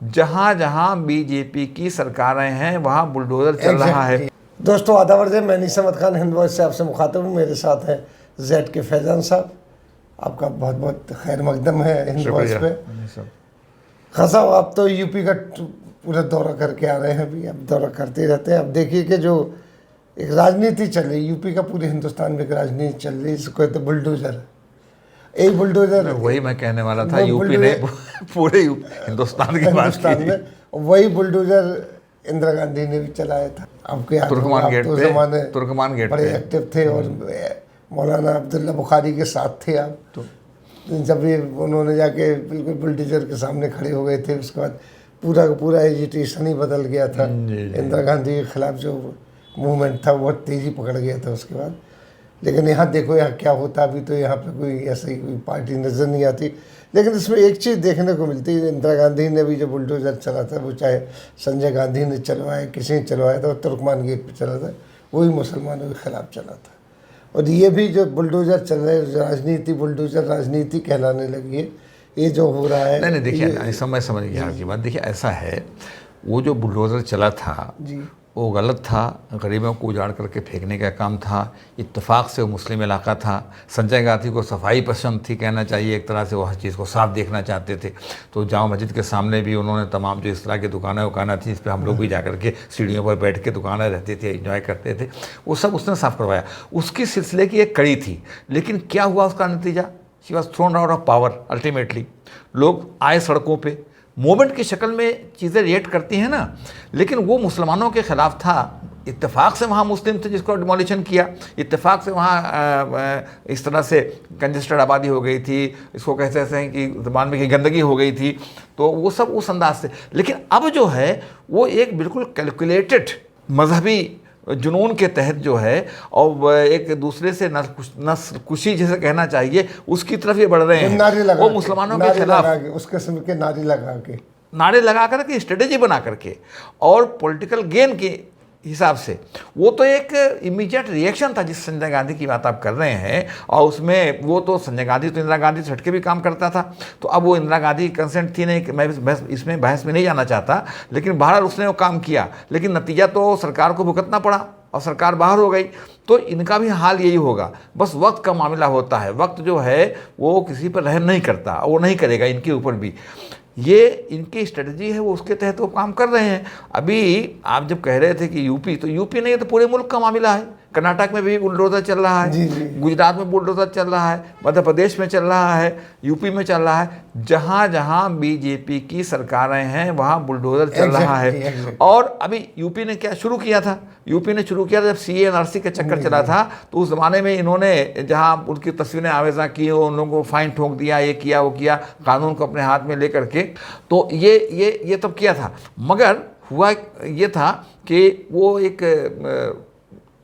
जहां जहां बीजेपी की सरकारें हैं वहां बुलडोजर चल रहा है। दोस्तों आदाब अर्ज़ है, मैं नीसम अहमद खान हिंद वॉइस से आपसे मुखातब हूँ। मेरे साथ हैं जेड के फैजान साहब। आपका बहुत बहुत खैर मकदम है हिंद वॉइस पे। खान साहब, आप तो यूपी का पूरा दौरा करके आ रहे हैं, अभी आप दौरा करते ही रहते हैं। अब देखिए कि जो एक राजनीति चल रही यूपी का, पूरे हिंदुस्तान में एक राजनीति चल रही, इसको कहते बुलडोजर। एक बुलडोजर, वही मैं कहने वाला था, यूपी ने पूरे हिंदुस्तान की बात की में वही बुलडोजर इंदिरा गांधी ने भी चलाया था। आपके तुर्कमान गेट तो पे, ज़माने तुर्कमान गेट बड़े पे एक्टिव थे और मौलाना अब्दुल्ला बुखारी के साथ थे आप। तो जब ये उन्होंने जाके बिल्कुल बुलडोजर के सामने खड़े हो गए थे, उसके बाद पूरा का पूरा एजिटेशन ही बदल गया था। इंदिरा गांधी के खिलाफ जो मूवमेंट था बहुत तेज़ी पकड़ गया था उसके बाद। लेकिन यहाँ देखो यहाँ क्या होता, अभी तो यहाँ पे कोई ऐसी कोई पार्टी नज़र नहीं आती। लेकिन इसमें एक चीज़ देखने को मिलती है, इंदिरा गांधी ने भी जो बुलडोजर चला था, वो चाहे संजय गांधी ने चलवाया, किसी ने चलवाया था, वो तुर्कमान गेट पे चला था, वही मुसलमानों के खिलाफ चला था। और ये भी जो बुलडोजर चल रहे हैं, राजनीति बुलडोजर राजनीति कहलाने लगी है, ये जो हो रहा है। नहीं देखिए, ऐसा मैं समझ गया आपकी बात। देखिए ऐसा है, वो जो बुलडोजर चला था जी, वो गलत था, गरीबों को उजाड़ करके फेंकने का काम था। इत्तेफाक से वो मुस्लिम इलाका था। संजय गांधी को सफाई पसंद थी, कहना चाहिए एक तरह से, वो हर चीज़ को साफ देखना चाहते थे। तो जामा मस्जिद के सामने भी उन्होंने तमाम जो इस तरह की दुकानें उकाना थी, इस पर हम लोग भी जा करके सीढ़ियों पर बैठ के दुकानें रहते थे, एंजॉय करते थे, वो सब उसने साफ करवाया। उसकी सिलसिले की एक कड़ी थी। लेकिन क्या हुआ उसका नतीजा? She was thrown out of power ultimately. लोग आए सड़कों पर, मूवमेंट की शक्ल में चीज़ें रिएक्ट करती हैं ना, लेकिन वो मुसलमानों के ख़िलाफ़ था। इत्तेफाक से वहाँ मुस्लिम थे जिसको डिमोलिशन किया, इत्तेफाक से वहाँ इस तरह से कंजेस्टेड आबादी हो गई थी, इसको कहते हैं कि ज़बान में कि गंदगी हो गई थी, तो वो सब उस अंदाज से। लेकिन अब जो है वो एक बिल्कुल कैलकुलेटेड मजहबी जुनून के तहत जो है, और एक दूसरे से नस्लकुशी जैसे कहना चाहिए, उसकी तरफ ये बढ़ रहे हैं। वो मुसलमानों के खिलाफ उस किस्म के नारे लगा करके, स्ट्रेटेजी बना करके और पॉलिटिकल गेन के हिसाब से, वो तो एक इमीडिएट रिएक्शन था जिस संजय गांधी की बात आप कर रहे हैं। और उसमें वो तो संजय गांधी तो इंदिरा गांधी से हटके भी काम करता था, तो अब वो इंदिरा गांधी की कंसेंट थी नहीं। मैं इसमें बहस में नहीं जाना चाहता, लेकिन बहरहाल उसने वो काम किया, लेकिन नतीजा तो सरकार को भुगतना पड़ा और सरकार बाहर हो गई। तो इनका भी हाल यही होगा, बस वक्त का मामला होता है। वक्त जो है वो किसी पर रहम नहीं करता, वो नहीं करेगा इनके ऊपर भी। ये इनकी स्ट्रेटजी है, वो उसके तहत वो काम कर रहे हैं। अभी आप जब कह रहे थे कि यूपी, तो यूपी नहीं, तो पूरे मुल्क का मामला है। कर्नाटक में भी बुलडोजर चल रहा है, गुजरात में बुलडोजर चल रहा है, मध्य प्रदेश में चल रहा है, यूपी में चल रहा है। जहाँ जहाँ बीजेपी की सरकारें हैं वहाँ बुलडोजर चल रहा है। और अभी यूपी ने क्या शुरू किया था? यूपी ने शुरू किया था जब CA NRC का चक्कर चला था, तो उस ज़माने में इन्होंने जहाँ उनकी तस्वीरें आवेज़ा की, उन लोगों को फाइन ठोक दिया, ये किया वो किया, कानून को अपने हाथ में ले करके, तो ये तब किया था। मगर हुआ ये था कि वो एक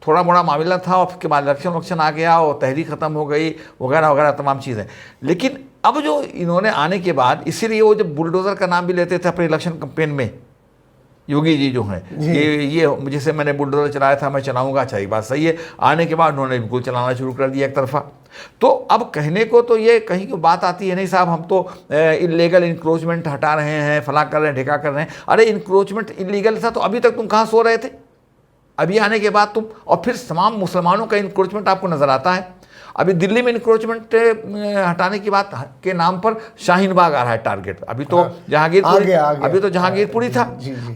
थोड़ा बड़ा मामला था, और उसके बाद इलेक्शन आ गया और तहरीक ख़त्म हो गई, वगैरह वगैरह तमाम चीज़ें। लेकिन अब जो इन्होंने आने के बाद, इसीलिए वो जब बुलडोज़र का नाम भी लेते थे अपने इलेक्शन कैंपेन में, योगी जी जो हैं, ये जैसे मैंने बुलडोज़र चलाया था, मैं चलाऊंगा। अच्छा, ये बात सही है। आने के बाद उन्होंने बिल्कुल चलाना शुरू कर दिया एक तरफा। तो अब कहने को तो ये कहीं की बात आती है, नहीं साहब हम तो इलीगल इंक्रोचमेंट हटा रहे हैं, फला कर रहे हैं, ढेका कर रहे हैं। अरे इंक्रोचमेंट इलीगल था तो अभी तक तुम कहाँ सो रहे थे? अभी आने के बाद तुम, और फिर तमाम मुसलमानों का इंक्रोचमेंट आपको नज़र आता है। अभी दिल्ली में इंक्रोचमेंट हटाने की बात के नाम पर शाहीन बाग आ रहा है टारगेट। अभी तो जहांगीरपुरी, अभी तो जहांगीरपुरी था।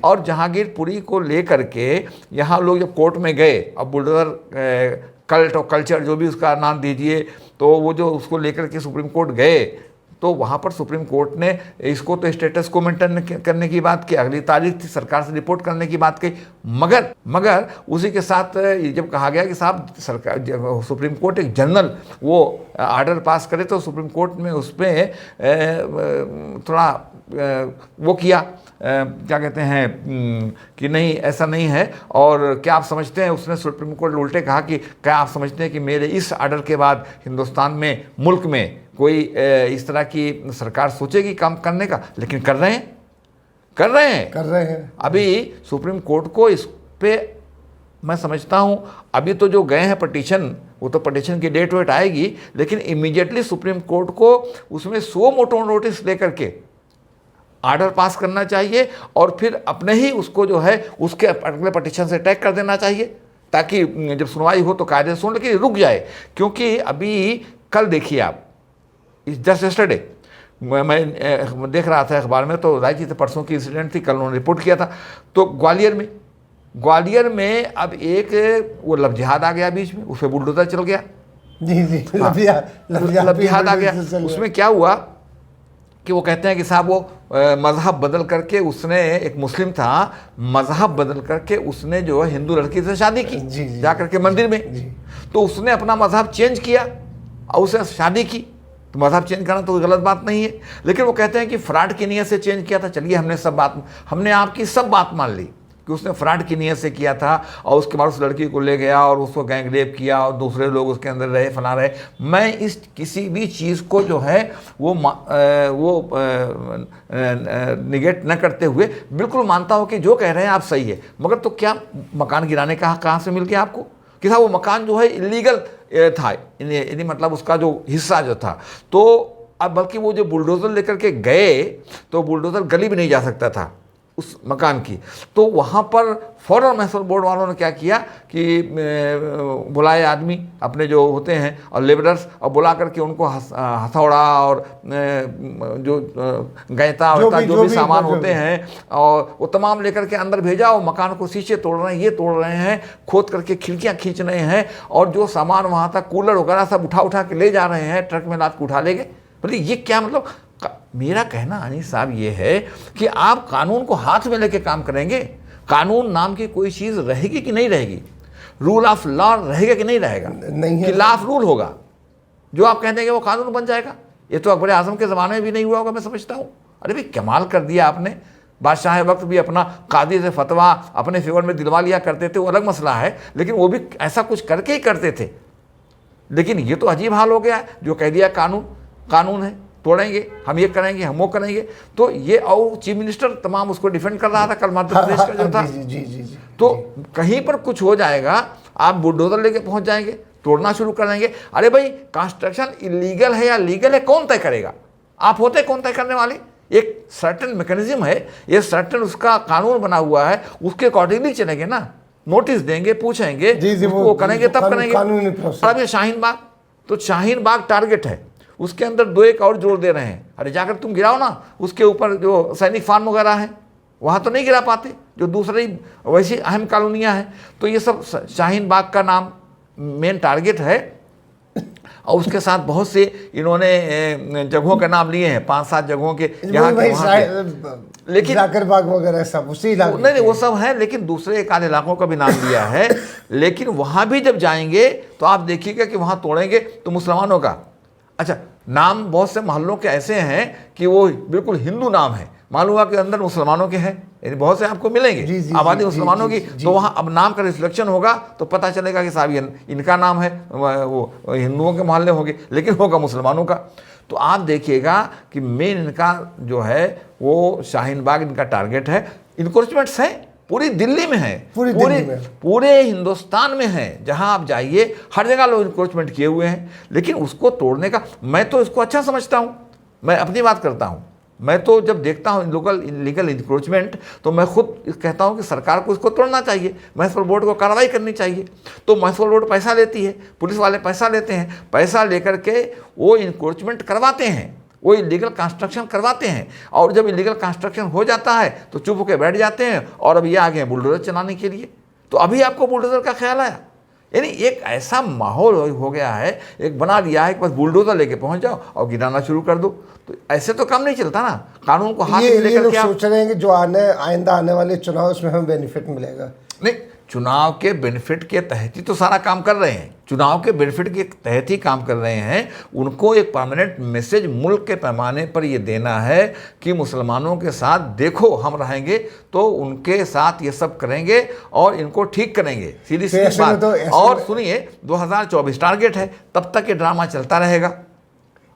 और जहांगीरपुरी को लेकर के यहाँ लोग जब कोर्ट में गए, अब बुलडोजर कल्ट और कल्चर जो भी उसका नाम दीजिए, तो वो जो उसको लेकर के सुप्रीम कोर्ट गए, तो वहाँ पर सुप्रीम कोर्ट ने इसको तो स्टेटस को मेंटेन करने की बात की, अगली तारीख थी, सरकार से रिपोर्ट करने की बात कही। मगर उसी के साथ ये जब कहा गया कि साहब सरकार, सुप्रीम कोर्ट एक जनरल वो आर्डर पास करे, तो सुप्रीम कोर्ट में उस पर थोड़ा वो किया, क्या कहते हैं कि नहीं ऐसा नहीं है। और क्या आप समझते हैं, उसने सुप्रीम कोर्ट उल्टे कहा कि क्या आप समझते हैं कि मेरे इस आर्डर के बाद हिंदुस्तान में, मुल्क में कोई इस तरह की सरकार सोचेगी काम करने का? लेकिन कर रहे हैं। अभी सुप्रीम कोर्ट को इस पे मैं समझता हूँ, अभी तो जो गए हैं पटिशन, वो तो पटिशन की डेट वेट आएगी, लेकिन इमीडिएटली सुप्रीम कोर्ट को उसमें 100 मोटो नोटिस लेकर के आर्डर पास करना चाहिए और फिर अपने ही उसको जो है उसके अगले पटिशन से अटैक कर देना चाहिए, ताकि जब सुनवाई हो तो कायदे से सुन, लेकिन रुक जाए। क्योंकि अभी कल देखिए आप, जस्ट यस्टरडे मैं देख रहा था अखबार में, तो राय थी परसों की इंसिडेंट थी, कल उन्होंने रिपोर्ट किया था। तो ग्वालियर में अब एक वो लब जिहाद आ गया बीच में, उस पर बुलडोजर चल गया। जी जी, लब जिहाद आ गया। उसमें क्या हुआ कि वो कहते हैं कि साहब वो मज़हब बदल करके उसने, एक मुस्लिम था, मज़हब बदल करके उसने जो है हिंदू लड़की से शादी की जा करके मंदिर में। तो उसने अपना मज़हब चेंज किया और उससे शादी की। तो मज़हब चेंज करना तो गलत बात नहीं है, लेकिन वो कहते हैं कि फ्रॉड की नीयत से चेंज किया था। चलिए हमने आपकी सब बात मान ली कि उसने फ्रॉड की नीयत से किया था, और उसके बाद उस लड़की को ले गया और उसको गैंग रेप किया और दूसरे लोग उसके अंदर रहे, फना रहे। मैं इस किसी भी चीज़ को जो है वो निगेट न करते हुए बिल्कुल मानता हूँ कि जो कह रहे हैं आप सही है, मगर तो क्या मकान गिराने का कहाँ से मिल गया आपको? कि साहब वो मकान जो है इलीगल था, यानी मतलब उसका जो हिस्सा जो था। तो अब बल्कि वो जो बुलडोज़र लेकर के गए तो बुलडोज़र गली भी नहीं जा सकता था उस मकान की। तो वहाँ पर फौरन महसूल बोर्ड वालों ने क्या किया कि बुलाए आदमी अपने जो होते हैं और लेबरर्स, और बुला करके उनको हथौड़ा और जो गैता वैता जो भी सामान होते हैं और वो तमाम लेकर के अंदर भेजा। और मकान को शीशे तोड़ रहे हैं, ये तोड़ रहे हैं, खोद करके खिड़कियाँ खींच रहे हैं, और जो सामान वहाँ तक कूलर वगैरह सब उठा के ले जा रहे हैं, ट्रक में लाद के उठा ले गए। बोले ये क्या मतलब? मेरा कहना अनीस साहब ये है कि आप कानून को हाथ में लेके काम करेंगे, कानून नाम की कोई चीज़ रहेगी कि नहीं रहेगी? रूल ऑफ लॉ रहेगा कि नहीं रहेगा? नहीं है। खिलाफ रूल होगा, जो आप कहते हैं वो कानून बन जाएगा। ये तो अकबर आजम के ज़माने में भी नहीं हुआ होगा, मैं समझता हूँ। अरे भाई कमाल कर दिया आपने। बादशाह वक्त भी अपना कादी से फतवा अपने फेवर में दिलवा लिया करते थे, वो अलग मसला है, लेकिन वो भी ऐसा कुछ करके ही करते थे। लेकिन ये तो अजीब हाल हो गया है, जो कह दिया कानून है, तोड़ेंगे, हम ये करेंगे, हम वो करेंगे। तो ये, और चीफ मिनिस्टर तमाम उसको डिफेंड कर रहा था कल मध्य प्रदेश का जो था। जी। तो कहीं पर कुछ हो जाएगा, आप बुलडोजर लेके पहुंच जाएंगे, तोड़ना शुरू कर देंगे। अरे भाई कंस्ट्रक्शन इलीगल है या लीगल है कौन तय करेगा? आप होते कौन तय करने वाले? एक सर्टेन मैकेनिज्म है, ये सर्टेन उसका कानून बना हुआ है, उसके अकॉर्डिंगली चलेंगे ना। नोटिस देंगे, पूछेंगे, वो करेंगे, तब करेंगे। अब ये शाहीन बाग, तो शाहीन बाग टारगेट है, उसके अंदर 2-1 और जोड़ दे रहे हैं। अरे जाकर तुम गिराओ ना उसके ऊपर जो सैनिक फार्म वगैरह हैं, वहाँ तो नहीं गिरा पाते, जो दूसरी वैसी अहम कॉलोनियाँ हैं। तो ये सब शाहीन बाग का नाम मेन टारगेट है, और उसके साथ बहुत से इन्होंने जगहों के नाम लिए हैं, 5-7 जगहों के यहाँ के, लेकिन जाकर बाग वगैरह सब उसी इलाके नहीं वो सब है, लेकिन दूसरे एक आध इलाकों का भी नाम लिया है। लेकिन वहाँ भी जब जाएंगे तो आप देखिएगा कि वहाँ तोड़ेंगे तो मुसलमानों का, अच्छा नाम बहुत से मोहल्लों के ऐसे हैं कि वो बिल्कुल हिंदू नाम है, मालूम हुआ कि अंदर मुसलमानों के हैं, यानी बहुत से आपको मिलेंगे आबादी मुसलमानों की। तो वहाँ अब नाम का रिफ्लेक्शन होगा तो पता चलेगा कि साहब इनका नाम है, वो हिंदुओं के मोहल्ले होंगे, लेकिन होगा मुसलमानों का। तो आप देखिएगा कि मेन इनका जो है वो शाहीन बाग इनका टारगेट है। इनक्रोचमेंट्स हैं पूरी दिल्ली में है, पूरे हिंदुस्तान में है, जहां आप जाइए हर जगह लोग इंक्रोचमेंट किए हुए हैं। लेकिन उसको तोड़ने का, मैं तो इसको अच्छा समझता हूं, मैं अपनी बात करता हूं। मैं तो जब देखता हूं इलीगल इंक्रोचमेंट तो मैं खुद कहता हूं कि सरकार को इसको तोड़ना चाहिए, महसूल बोर्ड को कार्रवाई करनी चाहिए। तो महसूल बोर्ड पैसा लेती है, पुलिस वाले पैसा लेते हैं, पैसा लेकर के वो इंक्रोचमेंट करवाते हैं, वो इलीगल कंस्ट्रक्शन करवाते हैं, और जब इलीगल कंस्ट्रक्शन हो जाता है तो चुप होकर बैठ जाते हैं, और अब ये आ गए हैं बुलडोजर चलाने के लिए। तो अभी आपको बुलडोजर का ख्याल आया? यानी एक ऐसा माहौल हो गया है, एक बना दिया है कि बस बुलडोजर लेके पहुंच जाओ और गिराना शुरू कर दो। तो ऐसे तो काम नहीं चलता ना, कानून को हाथ में लेकर के आप सोच रहे हैं कि जो आइंदा आने वाले चुनाव उसमें हमें बेनिफिट मिलेगा। नहीं, चुनाव के बेनिफिट के तहत ही तो सारा काम कर रहे हैं, चुनाव के बेनिफिट के तहत ही काम कर रहे हैं। उनको एक परमानेंट मैसेज मुल्क के पैमाने पर ये देना है कि मुसलमानों के साथ देखो हम रहेंगे तो उनके साथ ये सब करेंगे और इनको ठीक करेंगे, सीधी सीधी बात। और सुनिए 2024 टारगेट है, तब तक ये ड्रामा चलता रहेगा।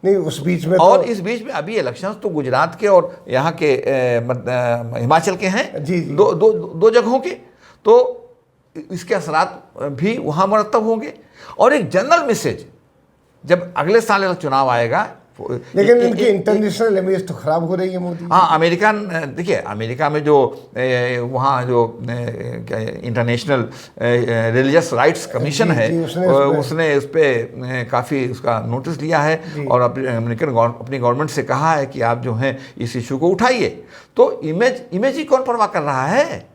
नहीं उस बीच में और इस बीच में अभी इलेक्शंस तो गुजरात के और यहाँ के हिमाचल के हैं, दो जगहों के, तो इसके असरात भी वहाँ मरतब होंगे। और एक जनरल मैसेज जब अगले साल चुनाव आएगा, लेकिन इनकी इंटरनेशनल इमेज तो खराब हो रही है मोदी। हाँ, अमेरिकन, देखिए अमेरिका में जो वहाँ जो इंटरनेशनल रिलीजियस राइट्स कमीशन है, उसने इस पर काफ़ी उसका नोटिस लिया है और अपनी गवर्नमेंट से कहा है कि आप जो हैं इस इशू को उठाइए। तो इमेज ही कौन परवाह कर रहा है?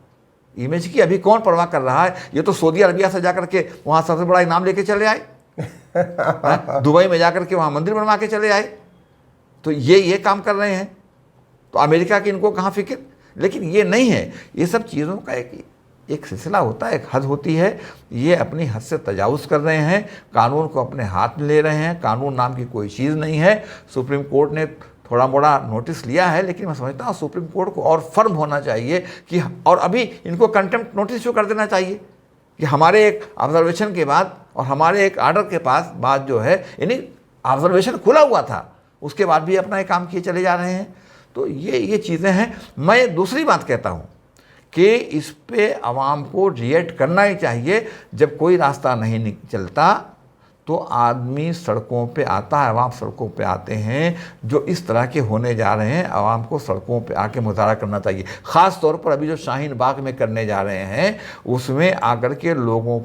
इमेज की अभी कौन परवाह कर रहा है? ये तो सऊदी अरबिया से जाकर के वहाँ सबसे बड़ा इनाम लेके चले आए, दुबई में जाकर के वहाँ मंदिर बनवा के चले आए। तो ये काम कर रहे हैं, तो अमेरिका की इनको कहाँ फिक्र? लेकिन ये नहीं है। ये सब चीज़ों का एक सिलसिला होता है, एक हद होती है। ये अपनी हद से तजावुज़ कर रहे हैं, कानून को अपने हाथ में ले रहे हैं। कानून नाम की कोई चीज़ नहीं है। सुप्रीम कोर्ट ने थोड़ा मोड़ा नोटिस लिया है, लेकिन मैं समझता हूँ सुप्रीम कोर्ट को और फर्म होना चाहिए कि, और अभी इनको कंटेम्प्ट नोटिस इशू कर देना चाहिए कि हमारे एक ऑब्जर्वेशन के बाद और हमारे एक आर्डर के पास बात जो है, यानी ऑब्जर्वेशन खुला हुआ था, उसके बाद भी अपना एक काम किए चले जा रहे हैं। तो ये चीज़ें हैं। मैं दूसरी बात कहता हूँ कि इस पे आवाम को रिएक्ट करना ही चाहिए। जब कोई रास्ता नहीं चलता तो आदमी सड़कों पे आता है, आवाम सड़कों पे आते हैं। जो इस तरह के होने जा रहे हैं, आवाम को सड़कों पे आके मुजाहरा करना चाहिए। ख़ास तौर पर अभी जो शाहीन बाग में करने जा रहे हैं, उसमें आकर के लोगों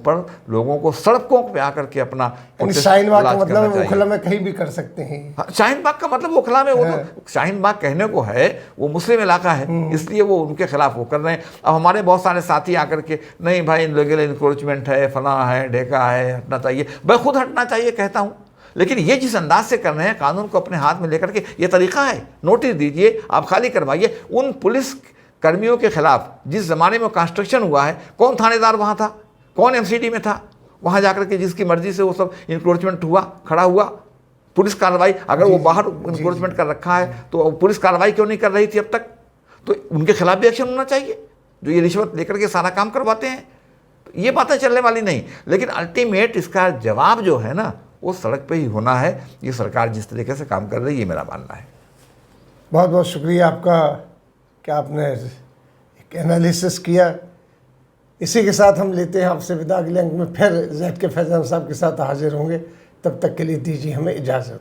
को सड़कों पे आकर के अपना शाहीन बाग का मतलब ओखला में कहीं भी कर सकते हैं। हाँ, शाहीन बाग का मतलब ओखला में, वो तो शाहीन बाग कहने को है, वो मुस्लिम इलाका है, इसलिए वो उनके खिलाफ वो कर रहे हैं। अब हमारे बहुत सारे साथी आकर के, नहीं भाई इनलोगल इंक्रोचमेंट है, फला है, ढेका है, हटना चाहिए। मैं खुद हटना चाहिए कहता हूँ, लेकिन ये जिस अंदाज से कर रहे हैं, कानून को अपने हाथ में लेकर के, ये तरीका है। नोटिस दीजिए, आप खाली करवाइए। उन पुलिस कर्मियों के खिलाफ जिस ज़माने में कंस्ट्रक्शन हुआ है, कौन थानेदार वहाँ था, कौन एमसीडी में था? वहाँ जाकर के जिसकी मर्जी से वो सब इंक्रोचमेंट हुआ, खड़ा हुआ। पुलिस कार्रवाई, अगर वो बाहर इंक्रोचमेंट कर रखा है तो पुलिस कार्रवाई क्यों नहीं कर रही थी अब तक? तो उनके खिलाफ भी एक्शन होना चाहिए, जो ये रिश्वत लेकर के सारा काम करवाते हैं। तो ये बातें चलने वाली नहीं। लेकिन अल्टीमेट इसका जवाब जो है ना, वो सड़क पे ही होना है। ये सरकार जिस तरीके से काम कर रही है, ये मेरा मानना है। बहुत बहुत शुक्रिया आपका कि आपने एक एनालिसिस किया। इसी के साथ हम लेते हैं आपसे विदा। अगले अंक में फिर ज़ैद के फैज़ान साहब के साथ हाजिर होंगे। तब तक के लिए दीजिए हमें इजाज़त।